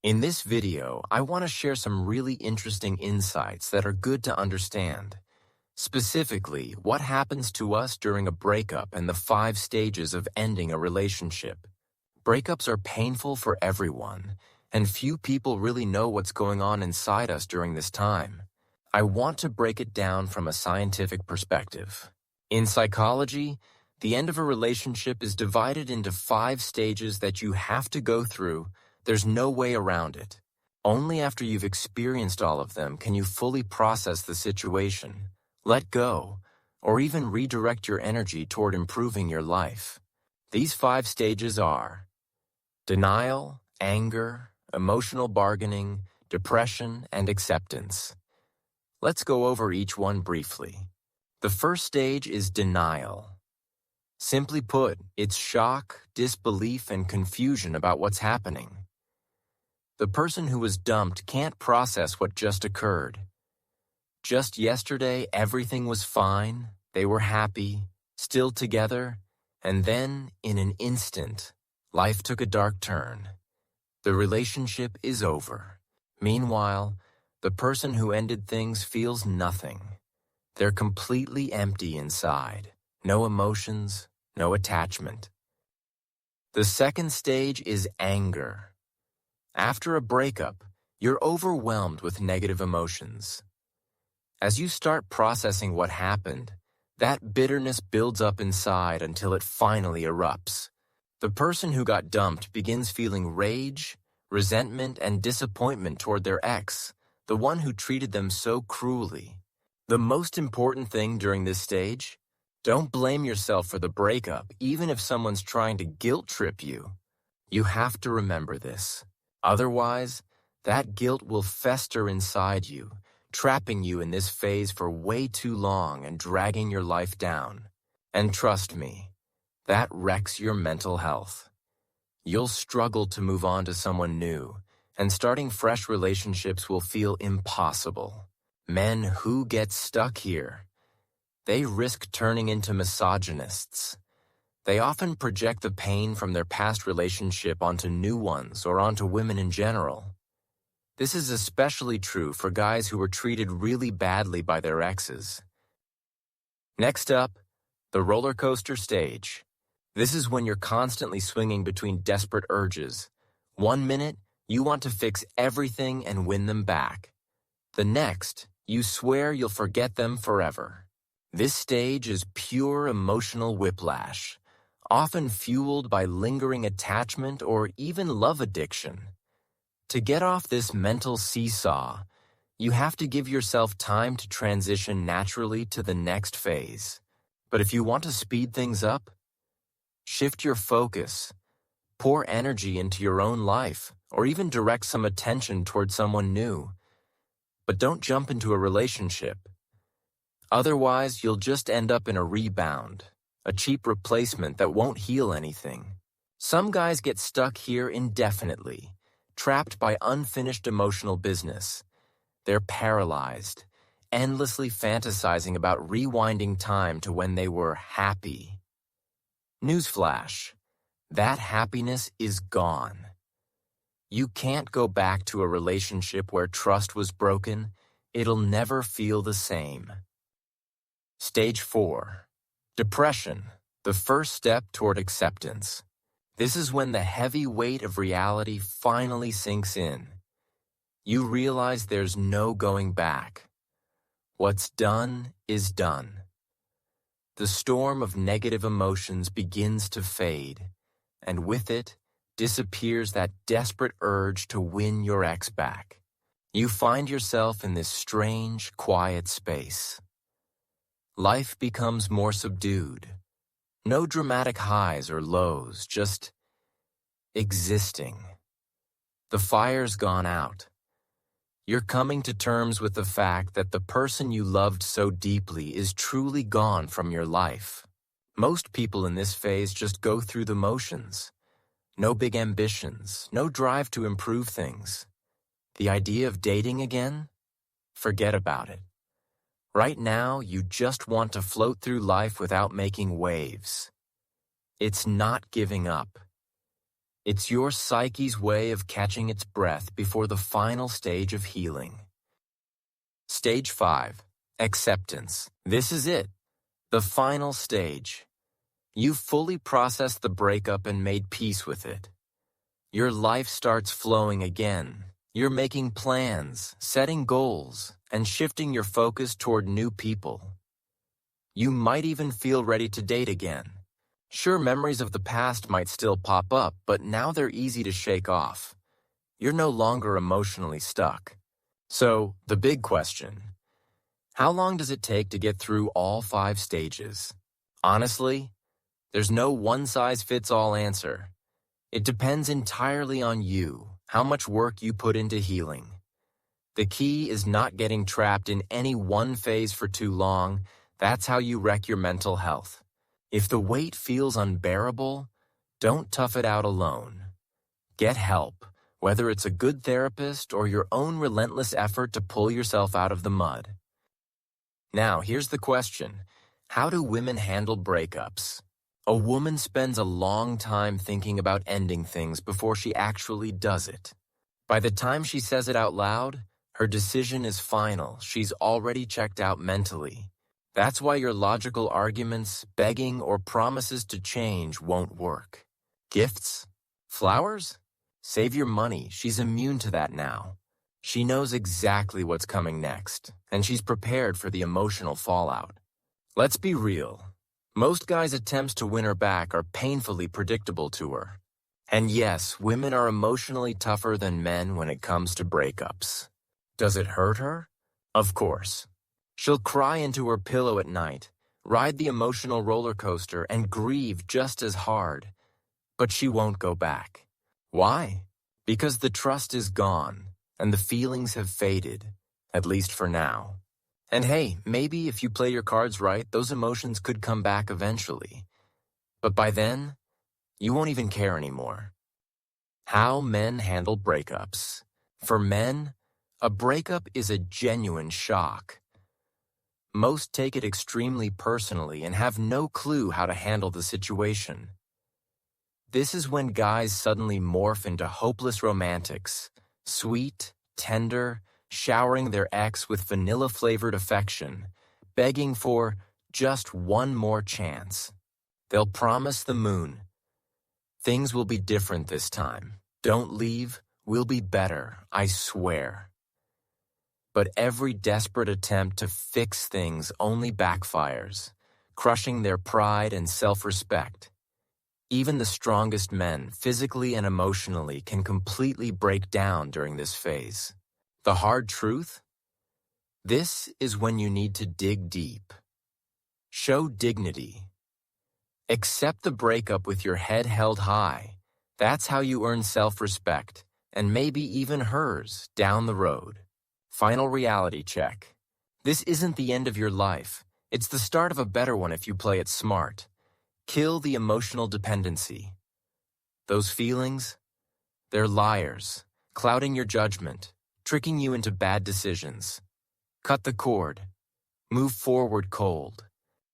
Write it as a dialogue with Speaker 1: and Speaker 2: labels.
Speaker 1: In this video, I want to share some really interesting insights that are good to understand. Specifically, what happens to us during a breakup and the 5 stages of ending a relationship. Breakups are painful for everyone, and few people really know what's going on inside us during this time. I want to break it down from a scientific perspective. In psychology, the end of a relationship is divided into 5 stages that you have to go through. There's no way around it. Only after you've experienced all of them can you fully process the situation, let go, or even redirect your energy toward improving your life. These 5 stages are denial, anger, emotional bargaining, depression, and acceptance. Let's go over each one briefly. The first stage is denial. Simply put, it's shock, disbelief, and confusion about what's happening. The person who was dumped can't process what just occurred. Just yesterday, everything was fine, they were happy, still together, and then, in an instant, life took a dark turn. The relationship is over. Meanwhile, the person who ended things feels nothing. They're completely empty inside. No emotions, no attachment. The second stage is anger. After a breakup, you're overwhelmed with negative emotions. As you start processing what happened, that bitterness builds up inside until it finally erupts. The person who got dumped begins feeling rage, resentment, and disappointment toward their ex, the one who treated them so cruelly. The most important thing during this stage: don't blame yourself for the breakup, even if someone's trying to guilt trip you. You have to remember this. Otherwise, that guilt will fester inside you, trapping you in this phase for way too long and dragging your life down. And trust me, that wrecks your mental health. You'll struggle to move on to someone new, and starting fresh relationships will feel impossible. Men who get stuck here, they risk turning into misogynists. They often project the pain from their past relationship onto new ones or onto women in general. This is especially true for guys who were treated really badly by their exes. Next up, the roller coaster stage. This is when you're constantly swinging between desperate urges. One minute, you want to fix everything and win them back. The next, you swear you'll forget them forever. This stage is pure emotional whiplash, often fueled by lingering attachment or even love addiction. To get off this mental seesaw, you have to give yourself time to transition naturally to the next phase. But if you want to speed things up, shift your focus, pour energy into your own life, or even direct some attention toward someone new. But don't jump into a relationship. Otherwise, you'll just end up in a rebound, a cheap replacement that won't heal anything. Some guys get stuck here indefinitely, trapped by unfinished emotional business. They're paralyzed, endlessly fantasizing about rewinding time to when they were happy. Newsflash: that happiness is gone. You can't go back to a relationship where trust was broken. It'll never feel the same. Stage 4. Depression, the first step toward acceptance. This is when the heavy weight of reality finally sinks in. You realize there's no going back. What's done is done. The storm of negative emotions begins to fade, and with it disappears that desperate urge to win your ex back. You find yourself in this strange, quiet space. Life becomes more subdued. No dramatic highs or lows, just existing. The fire's gone out. You're coming to terms with the fact that the person you loved so deeply is truly gone from your life. Most people in this phase just go through the motions. No big ambitions, no drive to improve things. The idea of dating again? Forget about it. Right now, you just want to float through life without making waves. It's not giving up. It's your psyche's way of catching its breath before the final stage of healing. Stage 5. Acceptance. This is it. The final stage. You've fully processed the breakup and made peace with it. Your life starts flowing again. You're making plans, setting goals, and shifting your focus toward new people. You might even feel ready to date again. Sure, memories of the past might still pop up, but now they're easy to shake off. You're no longer emotionally stuck. So, the big question: how long does it take to get through all 5 stages? Honestly, there's no one-size-fits-all answer. It depends entirely on you, how much work you put into healing. The key is not getting trapped in any one phase for too long. That's how you wreck your mental health. If the weight feels unbearable, don't tough it out alone. Get help, whether it's a good therapist or your own relentless effort to pull yourself out of the mud. Now, here's the question: how do women handle breakups? A woman spends a long time thinking about ending things before she actually does it. By the time she says it out loud, her decision is final. She's already checked out mentally. That's why your logical arguments, begging, or promises to change won't work. Gifts? Flowers? Save your money. She's immune to that now. She knows exactly what's coming next, and she's prepared for the emotional fallout. Let's be real. Most guys' attempts to win her back are painfully predictable to her. And yes, women are emotionally tougher than men when it comes to breakups. Does it hurt her? Of course. She'll cry into her pillow at night, ride the emotional roller coaster, and grieve just as hard. But she won't go back. Why? Because the trust is gone, and the feelings have faded, at least for now. And hey, maybe if you play your cards right, those emotions could come back eventually. But by then, you won't even care anymore. How men handle breakups. For men, a breakup is a genuine shock. Most take it extremely personally and have no clue how to handle the situation. This is when guys suddenly morph into hopeless romantics, sweet, tender, showering their ex with vanilla-flavored affection, begging for just one more chance. They'll promise the moon, "Things will be different this time. Don't leave. We'll be better, I swear." But every desperate attempt to fix things only backfires, crushing their pride and self-respect. Even the strongest men, physically and emotionally, can completely break down during this phase. The hard truth? This is when you need to dig deep. Show dignity. Accept the breakup with your head held high. That's how you earn self-respect, and maybe even hers, down the road. Final reality check. This isn't the end of your life. It's the start of a better one if you play it smart. Kill the emotional dependency. Those feelings? They're liars, clouding your judgment, tricking you into bad decisions. Cut the cord. Move forward cold.